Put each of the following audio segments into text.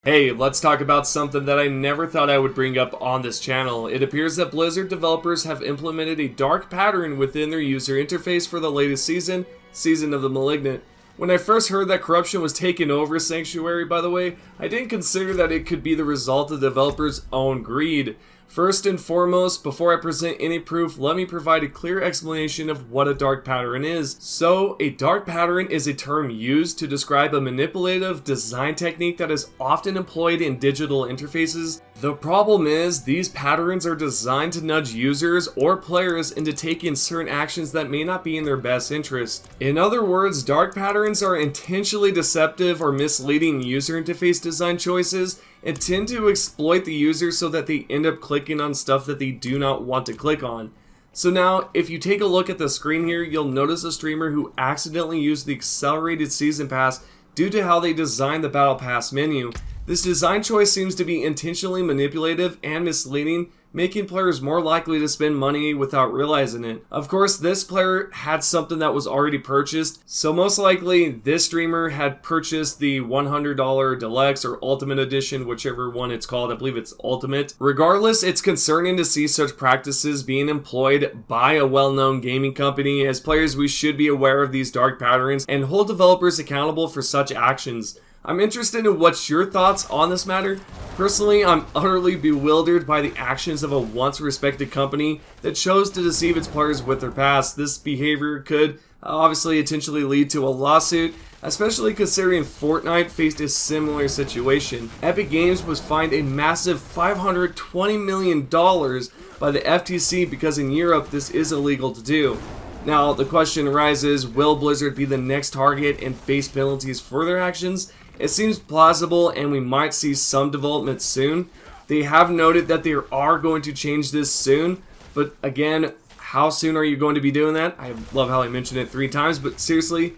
Hey, let's talk about something that I never thought I would bring up on this channel. It appears that Blizzard developers have implemented a dark pattern within their user interface for the latest season, Season of the Malignant. When I first heard that corruption was taking over Sanctuary, by the way, I didn't consider that it could be the result of the developers' own greed. First and foremost, before I present any proof, let me provide a clear explanation of what a dark pattern is. So, a dark pattern is a term used to describe a manipulative design technique that is often employed in digital interfaces. The problem is, these patterns are designed to nudge users or players into taking certain actions that may not be in their best interest. In other words, dark patterns are intentionally deceptive or misleading user interface design choices and tend to exploit the user so that they end up clicking on stuff that they do not want to click on. So now, if you take a look at the screen here, you'll notice a streamer who accidentally used the accelerated season pass due to how they designed the battle pass menu. This design choice seems to be intentionally manipulative and misleading, making players more likely to spend money without realizing it. Of course, this player had something that was already purchased, so most likely this streamer had purchased the $100 Deluxe or Ultimate Edition, whichever one it's called. I believe it's Ultimate. Regardless, it's concerning to see such practices being employed by a well-known gaming company. As players, we should be aware of these dark patterns and hold developers accountable for such actions. I'm interested in what's your thoughts on this matter. Personally, I'm utterly bewildered by the actions of a once respected company that chose to deceive its players with their past. This behavior could obviously intentionally lead to a lawsuit, especially considering Fortnite faced a similar situation. Epic Games was fined a massive $520 million by the FTC because in Europe this is illegal to do. Now, the question arises, will Blizzard be the next target and face penalties for their actions? It seems plausible and we might see some development soon. They have noted that they are going to change this soon, but again, how soon are you going to be doing that? I love how I mentioned it 3 times, but seriously,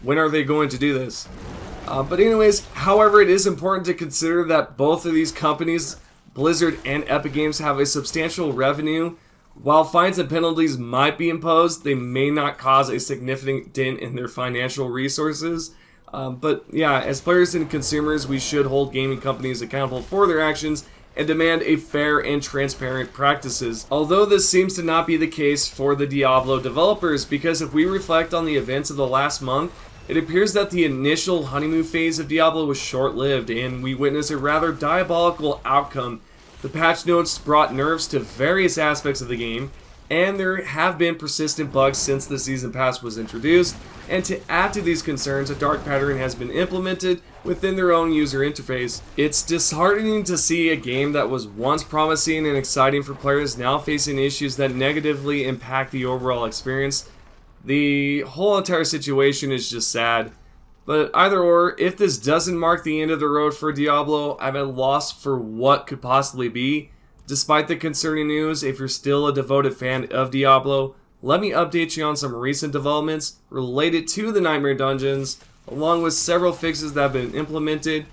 when are they going to do this? But anyways, however, it is important to consider that both of these companies, Blizzard and Epic Games, have a substantial revenue. While fines and penalties might be imposed, they may not cause a significant dent in their financial resources. But yeah, as players and consumers, we should hold gaming companies accountable for their actions and demand a fair and transparent practices. Although this seems to not be the case for the Diablo developers, because if we reflect on the events of the last month, it appears that the initial honeymoon phase of Diablo was short-lived and we witnessed a rather diabolical outcome. The patch notes brought nerfs to various aspects of the game, and there have been persistent bugs since the Season Pass was introduced, and to add to these concerns, a dark pattern has been implemented within their own user interface. It's disheartening to see a game that was once promising and exciting for players now facing issues that negatively impact the overall experience. The whole entire situation is just sad. But either or, if this doesn't mark the end of the road for Diablo, I'm at a loss for what could possibly be. Despite the concerning news, if you're still a devoted fan of Diablo, let me update you on some recent developments related to the Nightmare Dungeons, along with several fixes that have been implemented.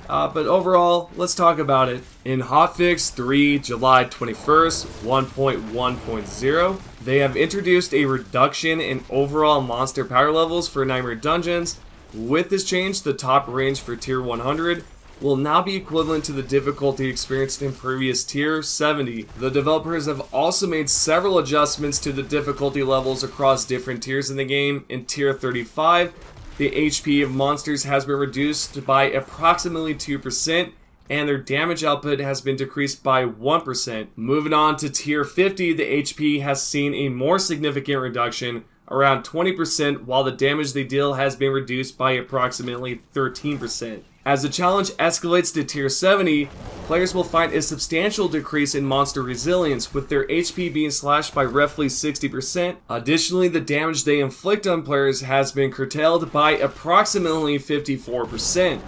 But overall, let's talk about it. In HOTFIX 3, July 21st, 1.1.0, they have introduced a reduction in overall monster power levels for Nightmare Dungeons. With this change, the top range for Tier 100 will now be equivalent to the difficulty experienced in previous Tier 70. The developers have also made several adjustments to the difficulty levels across different tiers in the game. In Tier 35, the HP of monsters has been reduced by approximately 2%, and their damage output has been decreased by 1%. Moving on to Tier 50, the HP has seen a more significant reduction, around 20%, while the damage they deal has been reduced by approximately 13%. As the challenge escalates to Tier 70, players will find a substantial decrease in monster resilience, with their HP being slashed by roughly 60%. Additionally, the damage they inflict on players has been curtailed by approximately 54%.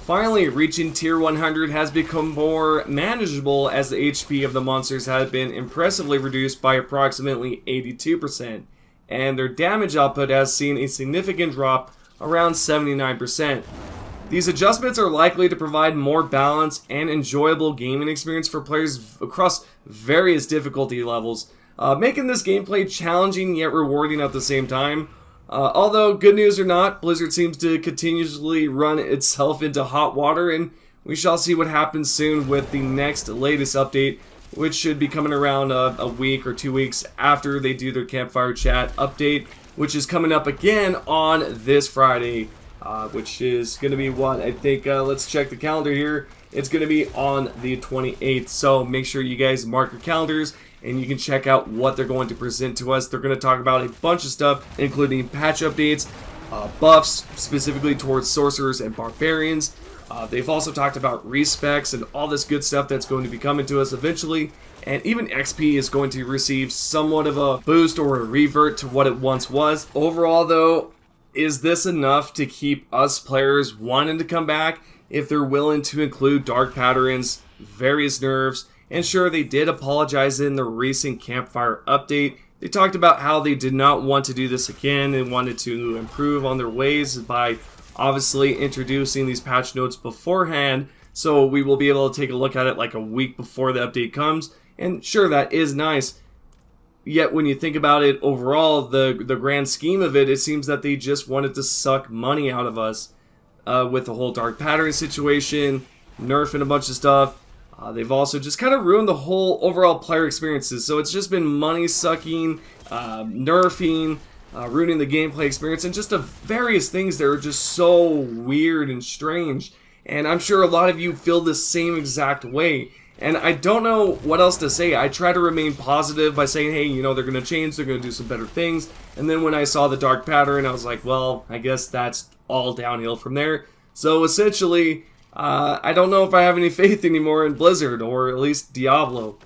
Finally, reaching Tier 100 has become more manageable as the HP of the monsters has been impressively reduced by approximately 82%, and their damage output has seen a significant drop around 79%. These adjustments are likely to provide more balanced and enjoyable gaming experience for players across various difficulty levels, making this gameplay challenging yet rewarding at the same time. Although, good news or not, Blizzard seems to continuously run itself into hot water, and we shall see what happens soon with the next latest update, which should be coming around a week or 2 weeks after they do their campfire chat update, which is coming up again on this Friday, which is going to be what, I think, let's check the calendar here. It's going to be on the 28th, so make sure you guys mark your calendars and you can check out what they're going to present to us. They're going to talk about a bunch of stuff, including patch updates, buffs, specifically towards sorcerers and barbarians. They've also talked about respecs and all this good stuff that's going to be coming to us eventually. And even XP is going to receive somewhat of a boost or a revert to what it once was. Overall, though, is this enough to keep us players wanting to come back if they're willing to include dark patterns, various nerfs? And sure, they did apologize in the recent campfire update. They talked about how they did not want to do this again and wanted to improve on their ways by obviously introducing these patch notes beforehand, so we will be able to take a look at it like a week before the update comes. And sure, that is nice. Yet when you think about it overall, the grand scheme of it, it seems that they just wanted to suck money out of us with the whole dark pattern situation, nerfing a bunch of stuff. They've also just kind of ruined the whole overall player experiences. So it's just been money sucking, nerfing, ruining the gameplay experience, and just various things that are just so weird and strange. And I'm sure a lot of you feel the same exact way. And I don't know what else to say. I try to remain positive by saying, hey, you know, they're going to change, they're going to do some better things. And then when I saw the dark pattern, I was like, well, I guess that's all downhill from there. So essentially, I don't know if I have any faith anymore in Blizzard, or at least Diablo.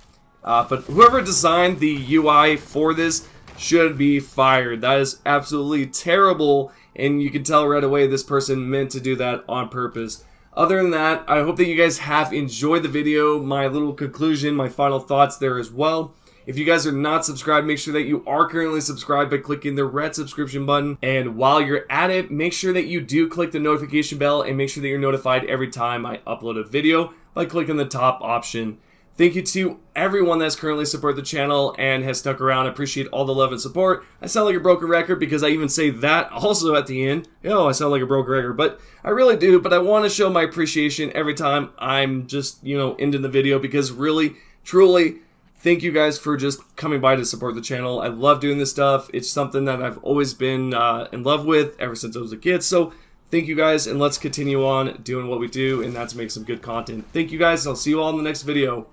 But whoever designed the UI for this should be fired. That is absolutely terrible, and you can tell right away this person meant to do that on purpose. Other than that, I hope that you guys have enjoyed the video, my little conclusion, my final thoughts there as well. If you guys are not subscribed, make sure that you are currently subscribed by clicking the red subscription button. And while you're at it, make sure that you do click the notification bell and make sure that you're notified every time I upload a video by clicking the top option. Thank you to everyone that's currently supported the channel and has stuck around. I appreciate all the love and support. I sound like a broken record because I even say that also at the end. I sound like a broken record, but I really do. But I want to show my appreciation every time I'm just, ending the video, because really, truly, thank you guys for just coming by to support the channel. I love doing this stuff. It's something that I've always been in love with ever since I was a kid. So thank you guys, and let's continue on doing what we do, and that's make some good content. Thank you guys. I'll see you all in the next video.